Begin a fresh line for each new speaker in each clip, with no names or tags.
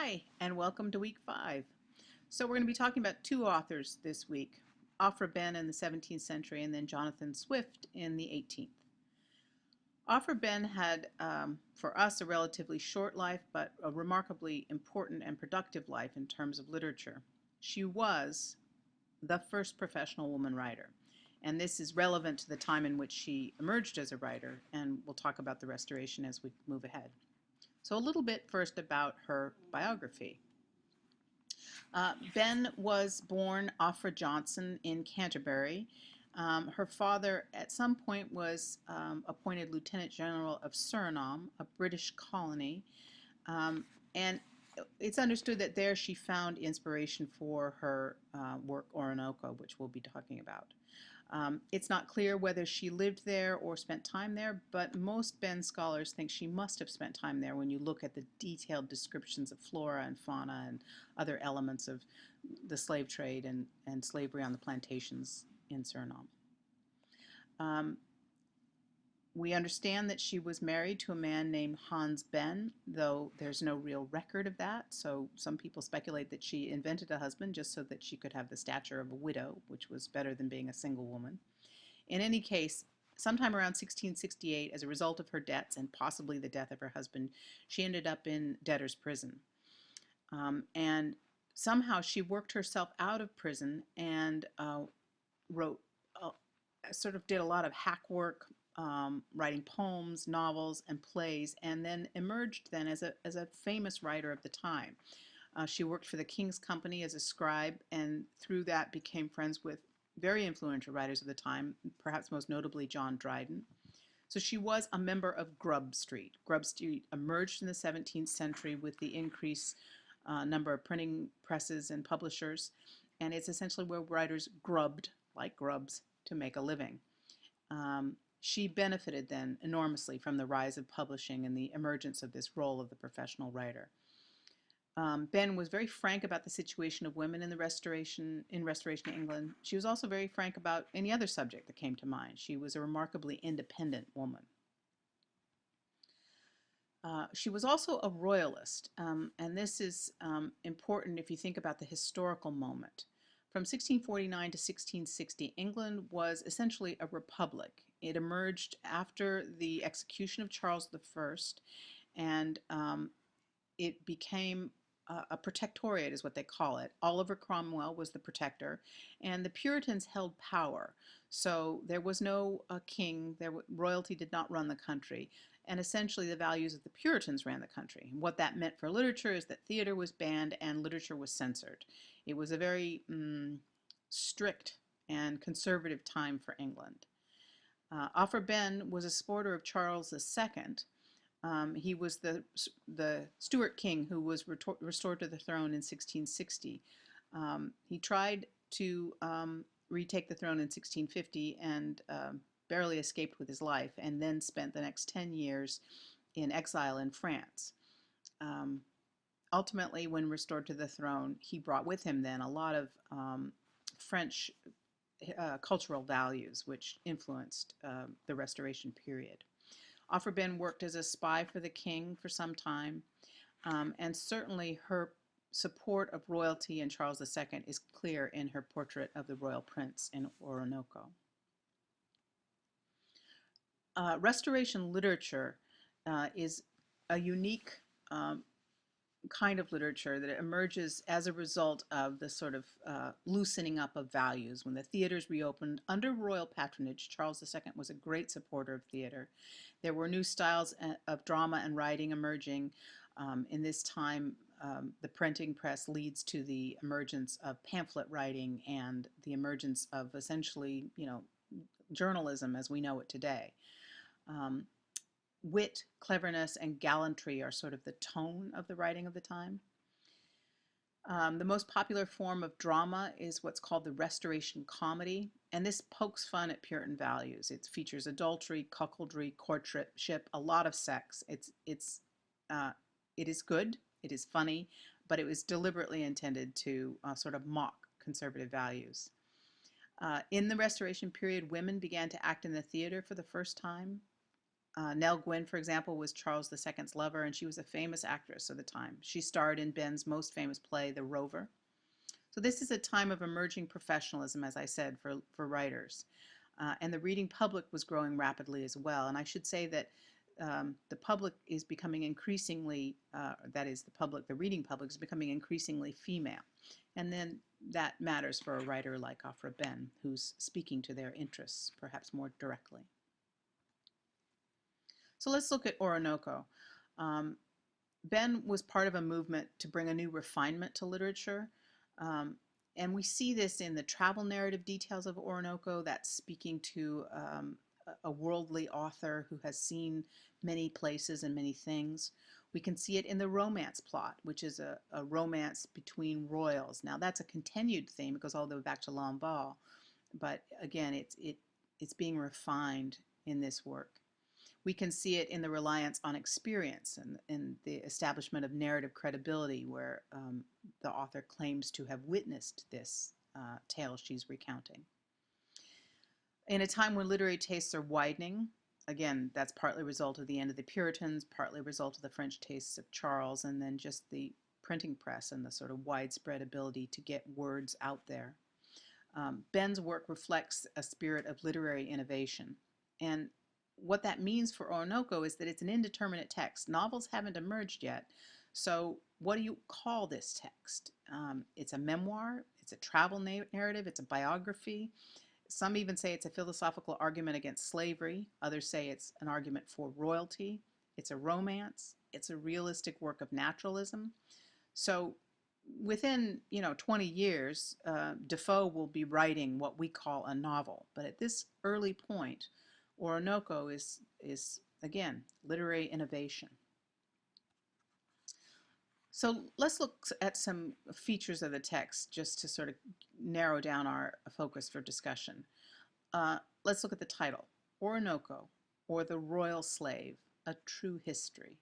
Hi, and welcome to week 5. So we're going to be talking about two authors this week, Aphra Behn in the 17th century and then Jonathan Swift in the 18th. Aphra Behn had, for us, a relatively short life, but a remarkably important and productive life in terms of literature. She was the first professional woman writer, and this is relevant to the time in which she emerged as a writer, and we'll talk about the Restoration as we move ahead. So a little bit first about her biography. Behn was born Aphra Johnson in Canterbury. Her father at some point was appointed Lieutenant General of Suriname, a British colony, and it's understood that there she found inspiration for her work Orinoco, which we'll be talking about. It's not clear whether she lived there or spent time there, but most Behn scholars think she must have spent time there when you look at the detailed descriptions of flora and fauna and other elements of the slave trade and slavery on the plantations in Suriname. We understand that she was married to a man named Hans Behn, though there's no real record of that, so some people speculate that she invented a husband just so that she could have the stature of a widow, which was better than being a single woman. In any case, sometime around 1668, as a result of her debts and possibly the death of her husband, she ended up in debtor's prison. And somehow she worked herself out of prison and wrote, sort of did a lot of hack work, writing poems, novels, and plays, and then emerged then as a famous writer of the time. She worked for the King's Company as a scribe, and through that became friends with very influential writers of the time, perhaps most notably John Dryden. So she was a member of Grub Street. Grub Street emerged in the 17th century with the increased number of printing presses and publishers, and it's essentially where writers grubbed, like grubs, to make a living. She benefited then enormously from the rise of publishing and the emergence of this role of the professional writer. Behn was very frank about the situation of women in Restoration England. She was also very frank about any other subject that came to mind. She was a remarkably independent woman. She was also a royalist, and this is important if you think about the historical moment. From 1649 to 1660, England was essentially a republic. It emerged after the execution of Charles I, and it became a protectorate is what they call it. Oliver Cromwell was the protector, and the Puritans held power. So there was no king, royalty did not run the country, and essentially the values of the Puritans ran the country. And what that meant for literature is that theater was banned and literature was censored. It was a very strict and conservative time for England. Aphra Behn was a supporter of Charles II. He was the Stuart king who was restored to the throne in 1660. He tried to retake the throne in 1650 and barely escaped with his life, and then spent the next 10 years in exile in France. Ultimately, when restored to the throne, he brought with him then a lot of French cultural values which influenced the Restoration period. Aphra Behn worked as a spy for the king for some time, and certainly her support of royalty and Charles II is clear in her portrait of the royal prince in Orinoco. Restoration literature is a unique kind of literature that emerges as a result of the sort of loosening up of values. When the theaters reopened under royal patronage, Charles II was a great supporter of theater. There were new styles of drama and writing emerging. In this time, the printing press leads to the emergence of pamphlet writing and the emergence of essentially, journalism as we know it today. Wit, cleverness, and gallantry are sort of the tone of the writing of the time. The most popular form of drama is what's called the Restoration comedy, and this pokes fun at Puritan values. It features adultery, cuckoldry, courtship, a lot of sex. It is good, it is funny, but it was deliberately intended to sort of mock conservative values. In the Restoration period, women began to act in the theater for the first time. Nell Gwynn, for example, was Charles II's lover, and she was a famous actress of the time. She starred in Behn's most famous play, The Rover. So this is a time of emerging professionalism, as I said, for writers. And the reading public was growing rapidly as well. And I should say that the public is becoming increasingly, that is, the reading public is becoming increasingly female. And then that matters for a writer like Aphra Behn, who's speaking to their interests perhaps more directly. So let's look at Orinoco. Behn was part of a movement to bring a new refinement to literature. And we see this in the travel narrative details of Orinoco, that's speaking to a worldly author who has seen many places and many things. We can see it in the romance plot, which is a romance between royals. Now that's a continued theme, it goes all the way back to Lamballe, but again, it's being refined in this work. We can see it in the reliance on experience and in the establishment of narrative credibility, where the author claims to have witnessed this tale she's recounting. In a time when literary tastes are widening, again, that's partly a result of the end of the Puritans, partly a result of the French tastes of Charles, and then just the printing press and the sort of widespread ability to get words out there. Behn's work reflects a spirit of literary innovation. And what that means for Orinoco is that it's an indeterminate text. Novels haven't emerged yet. So what do you call this text? It's a memoir, it's a travel narrative, it's a biography. Some even say it's a philosophical argument against slavery. Others say it's an argument for royalty. It's a romance. It's a realistic work of naturalism. So within 20 years, Defoe will be writing what we call a novel. But at this early point, Orinoco is again, literary innovation. So let's look at some features of the text just to sort of narrow down our focus for discussion. Let's look at the title, Orinoco, or the Royal Slave, A True History.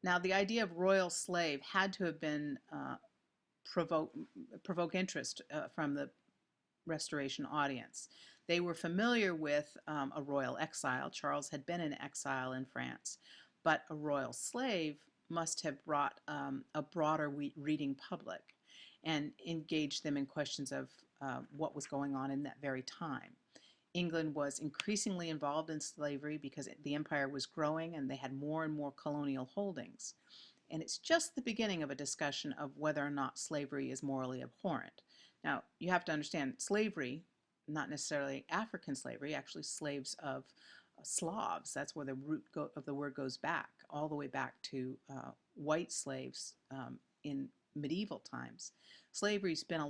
Now, the idea of royal slave had to have been provoke interest from the Restoration audience. They were familiar with a royal exile. Charles had been in exile in France, but a royal slave must have brought a broader reading public and engaged them in questions of what was going on in that very time. England was increasingly involved in slavery because the empire was growing and they had more and more colonial holdings. And it's just the beginning of a discussion of whether or not slavery is morally abhorrent. Now, you have to understand slavery, not necessarily African slavery, actually slaves of Slavs. That's where the root of the word goes back, all the way back to white slaves in medieval times. Slavery's been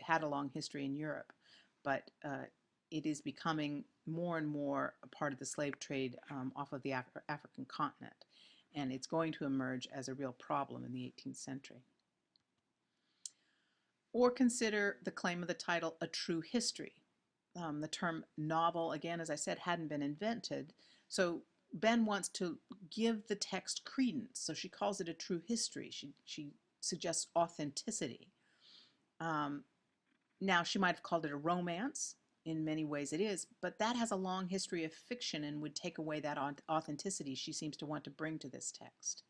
had a long history in Europe, but it is becoming more and more a part of the slave trade off of the African continent, and it's going to emerge as a real problem in the 18th century. Or consider the claim of the title, A True History. The term novel, again, as I said, hadn't been invented, so Behn wants to give the text credence, so she calls it a true history. She suggests authenticity. Now, she might have called it a romance. In many ways it is, but that has a long history of fiction and would take away that authenticity she seems to want to bring to this text.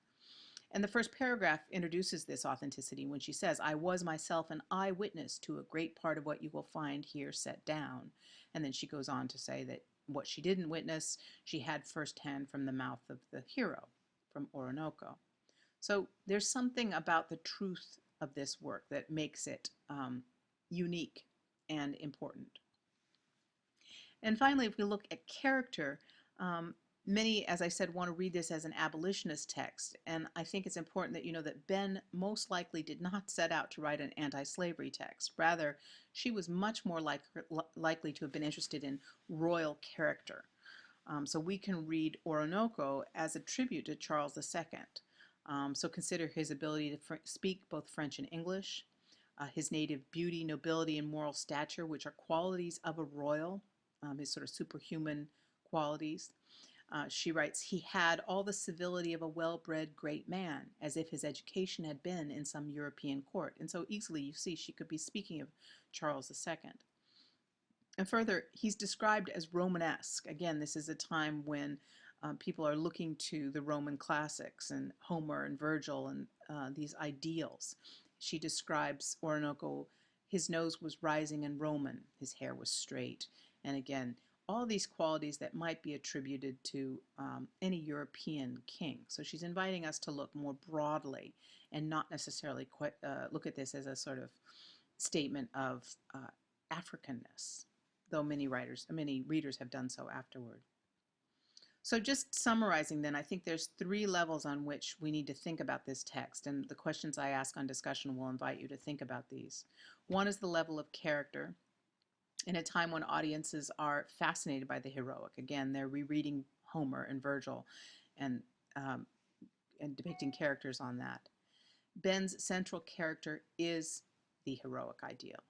And the first paragraph introduces this authenticity when she says, I was myself an eyewitness to a great part of what you will find here set down. And then she goes on to say that what she didn't witness, she had firsthand from the mouth of the hero, from Orinoco. So there's something about the truth of this work that makes it unique and important. And finally, if we look at character, many, as I said, want to read this as an abolitionist text, and I think it's important that you know that Behn most likely did not set out to write an anti-slavery text. Rather, she was much more likely to have been interested in royal character. So we can read Orinoco as a tribute to Charles II. So consider his ability to speak both French and English, his native beauty, nobility, and moral stature, which are qualities of a royal, his sort of superhuman qualities. She writes, he had all the civility of a well-bred great man, as if his education had been in some European court. And so easily you see she could be speaking of Charles II. And further, he's described as Romanesque. Again, this is a time when People are looking to the Roman classics and Homer and Virgil and these ideals. She describes Orinoco, his nose was rising and Roman, his hair was straight. And again, all these qualities that might be attributed to any European king. So she's inviting us to look more broadly and not necessarily look at this as a sort of statement of Africanness, though many readers have done so afterward. So just summarizing then, I think there's 3 levels on which we need to think about this text, and the questions I ask on discussion will invite you to think about these. One is the level of character. In a time when audiences are fascinated by the heroic, again, they're rereading Homer and Virgil and, um, and depicting characters on that. Behn's central character is the heroic ideal.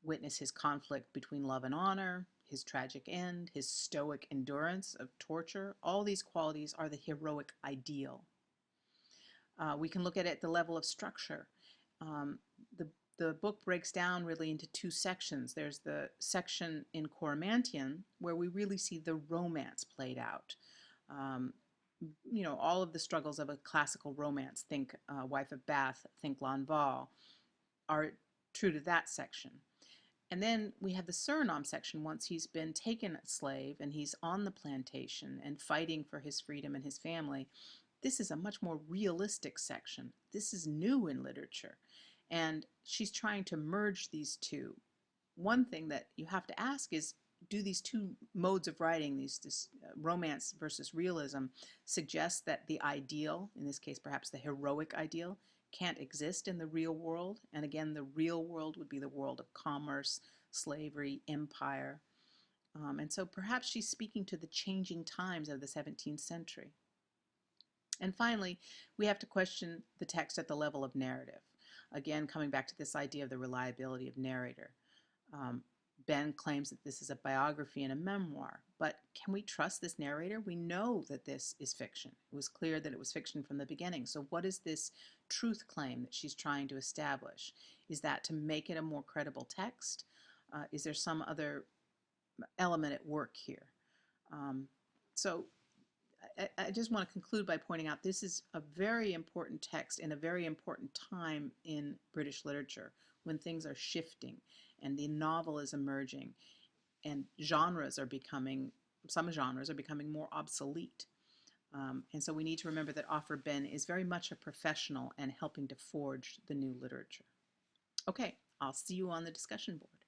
Witness his conflict between love and honor, his tragic end, his stoic endurance of torture. All these qualities are the heroic ideal. We can look at it at the level of structure. Um, the book breaks down really into 2 sections. There's the section in Coromantien where we really see the romance played out. All of the struggles of a classical romance, think Wife of Bath, think L'Envol, are true to that section. And then we have the Suriname section once he's been taken a slave and he's on the plantation and fighting for his freedom and his family. This is a much more realistic section. This is new in literature. And she's trying to merge these two. One thing that you have to ask is, do these 2 modes of writing, this romance versus realism, suggest that the ideal, in this case perhaps the heroic ideal, can't exist in the real world? And again, the real world would be the world of commerce, slavery, empire. And so perhaps she's speaking to the changing times of the 17th century. And finally, we have to question the text at the level of narrative. Again, coming back to this idea of the reliability of narrator. Behn claims that this is a biography and a memoir, but can we trust this narrator? We know that this is fiction. It was clear that it was fiction from the beginning. So what is this truth claim that she's trying to establish? Is that to make it a more credible text? Is there some other element at work here? So I just want to conclude by pointing out this is a very important text in a very important time in British literature when things are shifting and the novel is emerging and some genres are becoming more obsolete. And so we need to remember that Aphra Behn is very much a professional and helping to forge the new literature. Okay, I'll see you on the discussion board.